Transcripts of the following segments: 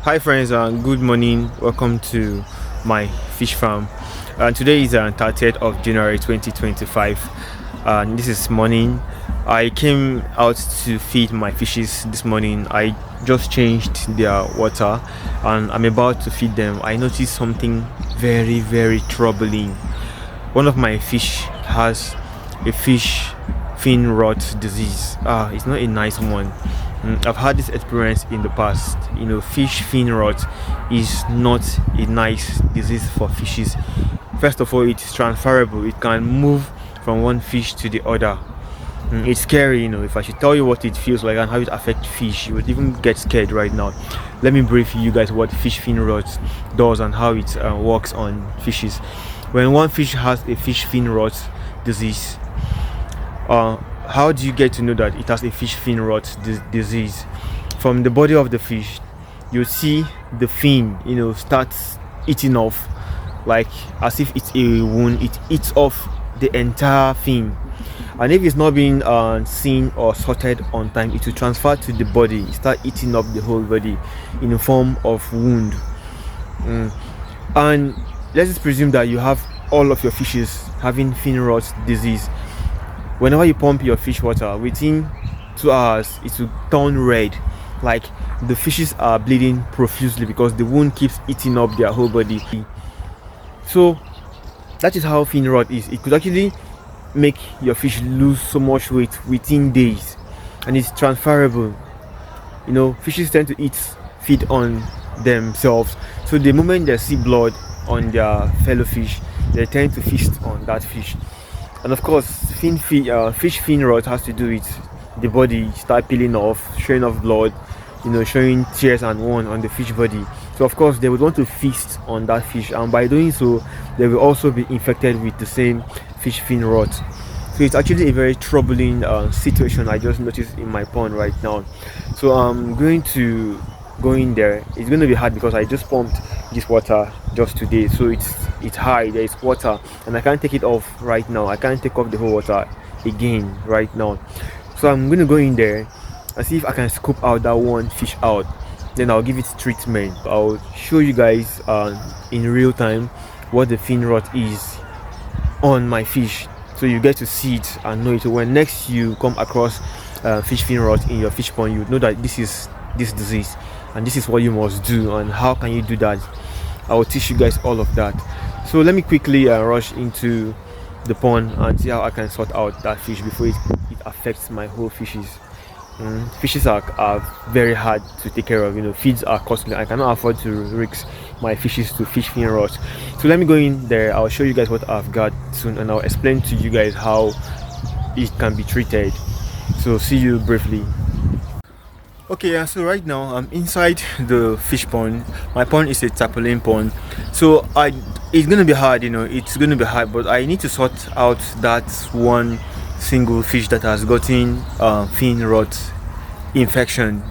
Hi friends, good morning. Welcome to my fish farm. Today is 30th of January 2025. This is morning. I came out to feed my fishes this morning. I just changed their water and I'm about to feed them. I noticed something very troubling. One of my fish has a fish fin rot disease. It's not a nice one. I've had this experience in the past. Fish fin rot is not a nice disease for fishes. First of all, it's transferable. It can move from one fish to the other. It's scary. If I should tell you what it feels like and how it affects fish, you would even get scared right now. Let me brief you guys what fish fin rot does and how it works on fishes. When one fish has a fish fin rot disease, how do you get to know that it has a fish fin rot disease? From the body of the fish, you see the fin starts eating off, like as if it's a wound. It eats off the entire fin, and if it's not being seen or sorted on time, it will transfer to the body. It start eating up the whole body in the form of wound. And let's just presume that you have all of your fishes having fin rot disease. Whenever you pump your fish water, within 2 hours it will turn red, like the fishes are bleeding profusely because the wound keeps eating up their whole body. So that is how fin rot is. It could actually make your fish lose so much weight within days, and it's transferable. Fishes tend to feed on themselves, so the moment they see blood on their fellow fish, they tend to feast on that fish. And of course, fish fin rot has to do with the body start peeling off, showing off blood, showing tears and wound on the fish body. So of course they would want to feast on that fish, and by doing so they will also be infected with the same fish fin rot. So it's actually a very troubling situation I just noticed in my pond right now. So I'm going to go in there. It's going to be hard because I just pumped this water just today, so it's high, there is water, and I can't take it off right now. I can't take off the whole water again right now. So I'm going to go in there and see if I can scoop out that one fish out. Then I'll give it treatment. I'll show you guys in real time what the fin rot is on my fish, so you get to see it and know it. So when next you come across fish fin rot in your fish pond, you know that this is this disease and this is what you must do and how can you do that. I will teach you guys all of that. So let me quickly rush into the pond and see how I can sort out that fish before it affects my whole fishes. Fishes are very hard to take care of. Feeds are costly. I cannot afford to risk my fishes to fish fin rot. So let me go in there. I'll show you guys what I've got soon, and I'll explain to you guys how it can be treated. So see you briefly. Okay, so right now I'm inside the fish pond. My pond is a tarpaulin pond, so it's gonna be hard. It's gonna be hard, but I need to sort out that one single fish that has gotten fin rot infection.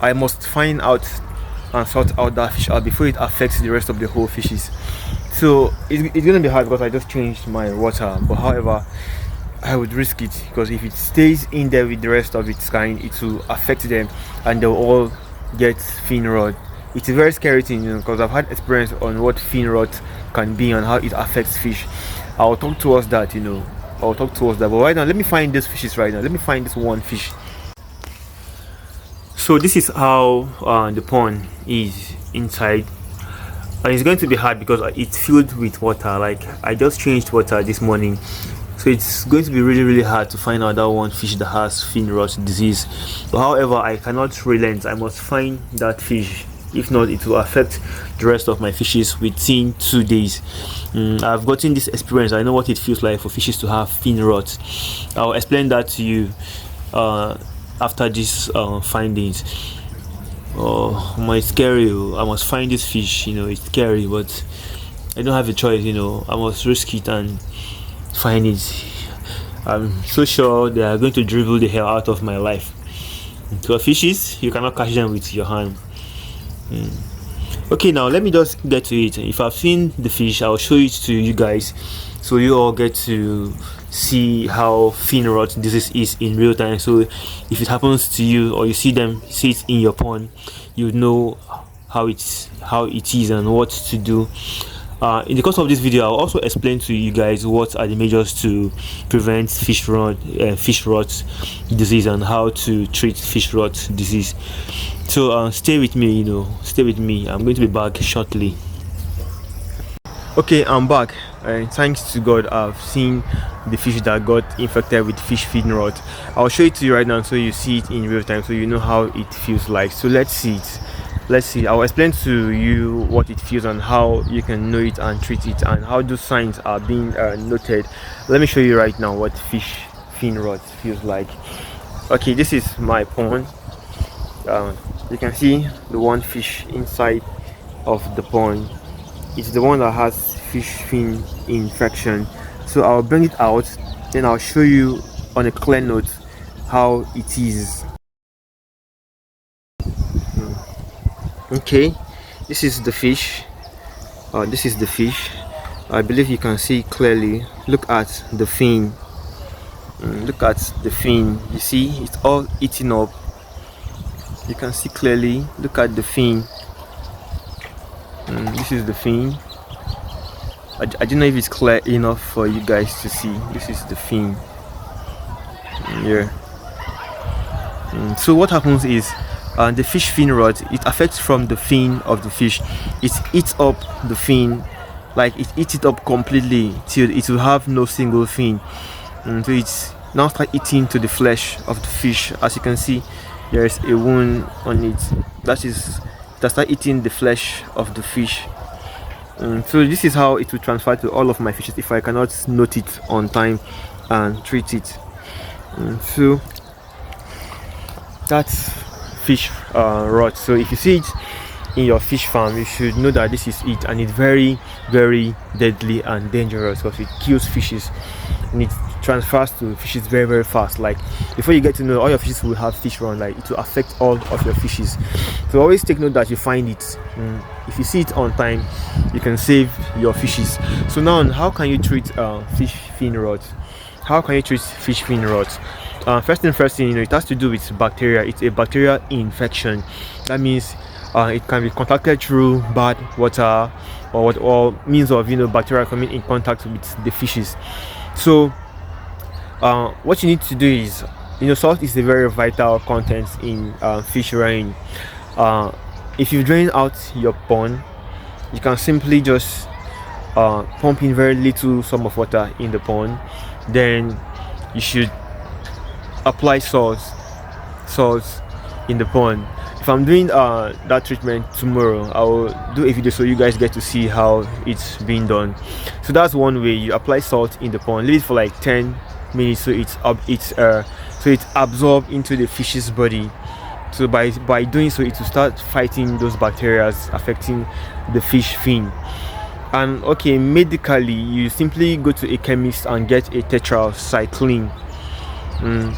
I must find out and sort out that fish out before it affects the rest of the whole fishes. So it's gonna be hard because I just changed my water, but however I would risk it, because if it stays in there with the rest of its kind, it will affect them and they'll all get fin rot. It's a very scary thing, because I've had experience on what fin rot can be and how it affects fish. I'll talk towards that. But right now let me find these fishes. Right now let me find this one fish. So this is how the pond is inside, and it's going to be hard because it's filled with water. Like I just changed water this morning, so it's going to be really hard to find out that one fish that has fin rot disease. But however, I cannot relent. I must find that fish. If not, it will affect the rest of my fishes within 2 days. I've gotten this experience. I know what it feels like for fishes to have fin rot. I'll explain that to you after these findings. It's scary. I must find this fish. It's scary, but I don't have a choice. I must risk it and find it. I'm so sure they are going to dribble the hell out of my life. To fishes, you cannot catch them with your hand. Okay, now let me just get to it. If I've seen the fish, I'll show it to you guys, so you all get to see how fin rot disease is in real time. So if it happens to you or you see it in your pond, you know how it is and what to do. In the course of this video, I'll also explain to you guys what are the measures to prevent fish rot disease and how to treat fish rot disease. So stay with me, stay with me. I'm going to be back shortly. Okay, I'm back, and thanks to God, I've seen the fish that got infected with fish fin rot. I'll show it to you right now so you see it in real time, so you know how it feels like. So let's see it. Let's see. I'll explain to you what it feels and how you can know it and treat it and how those signs are being noted. Let me show you right now what fish fin rot feels like. Okay, this is my pond. You can see the one fish inside of the pond. It's the one that has fish fin infection. So I'll bring it out, then I'll show you on a clear note how it is. Okay, this is the fish. This is the fish. I believe you can see clearly. Look at the fin. Look at the fin. You see it's all eaten up. You can see clearly. Look at the fin. This is the fin. I don't know if it's clear enough for you guys to see. This is the fin. Yeah. So what happens is the fish fin rot, it affects from the fin of the fish. It eats up the fin, like it eats it up completely till it will have no single fin. So it's now start eating to the flesh of the fish. As you can see, there is a wound on it. That start eating the flesh of the fish. So this is how it will transfer to all of my fishes if I cannot note it on time and treat it. So that's fish rot. So if you see it in your fish farm, you should know that this is it, and it's very, very deadly and dangerous because it kills fishes and it transfers to fishes very, very fast. Like before you get to know, all your fishes will have fish rot, like it will affect all of your fishes. So always take note that you find it. If you see it on time, you can save your fishes. So now, how can you treat fish fin rot? How can you treat fish fin rot? First thing, it has to do with bacteria. It's a bacterial infection. That means it can be contacted through bad water or means of bacteria coming in contact with the fishes. So what you need to do is, salt is a very vital content in fish rearing. If you drain out your pond, you can simply just pump in very little sum of water in the pond. Then you should apply salt in the pond. If I'm doing that treatment tomorrow, I will do a video so you guys get to see how it's being done. So that's one way. You apply salt in the pond, leave it for like 10 minutes so it absorbs into the fish's body. So by doing so, it will start fighting those bacteria affecting the fish fin. And okay, medically, you simply go to a chemist and get a tetracycline.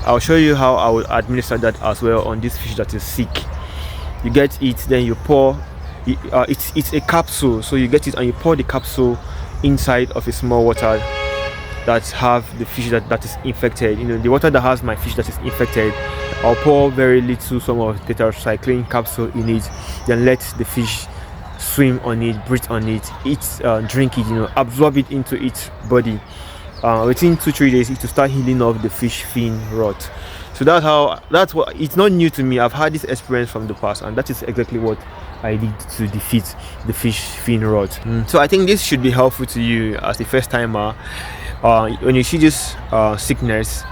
I'll show you how I will administer that as well on this fish that is sick. You get it, then you pour it's a capsule, so you get it and you pour the capsule inside of a small water that have the fish that is infected. The water that has my fish that is infected, I'll pour very little some of tetracycline capsule in it, then let the fish swim on it, breathe on it, eat, drink it, absorb it into its body. Within 2-3 days, it will start healing off the fish fin rot. So that's what it's not new to me. I've had this experience from the past, and that is exactly what I did to defeat the fish fin rot. So I think this should be helpful to you as a first timer. When you see this sickness,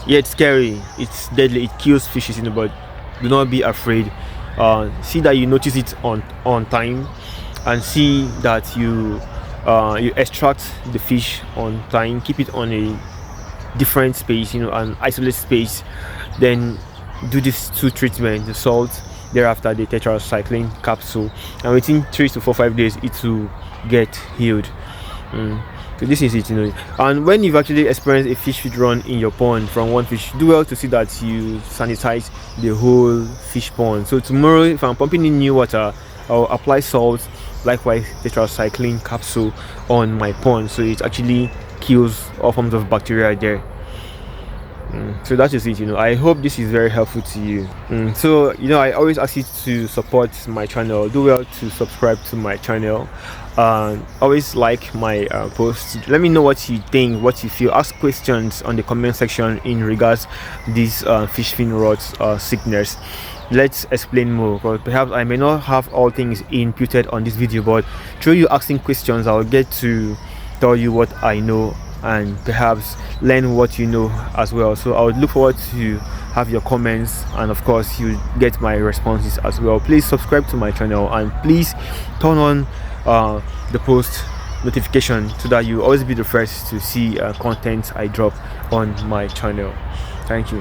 yeah, it's scary, it's deadly, it kills fishes, but do not be afraid. See that you notice it on time, and see that you extract the fish on time, keep it on a different space, an isolated space, then do this 2 treatments, the salt, thereafter the tetracycline capsule, and within 3 to 5 days it will get healed. So this is it, and when you've actually experienced a fish feed run in your pond from one fish, do well to see that you sanitize the whole fish pond. So tomorrow, if I'm pumping in new water, I'll apply salt, likewise tetracycline capsule on my pond, so it actually kills all forms of bacteria there. So that is it. I hope this is very helpful to you. So I always ask you to support my channel. Do well to subscribe to my channel. Always like my posts. Let me know what you think, what you feel. Ask questions on the comment section in regards this fish fin rot sickness. Let's explain more, because perhaps I may not have all things inputted on this video, but through you asking questions, I'll get to tell you what I know and perhaps learn what you know as well. So I would look forward to have your comments, and of course you get my responses as well. Please subscribe to my channel and please turn on the post notification so that you always be the first to see content I drop on my channel. Thank you.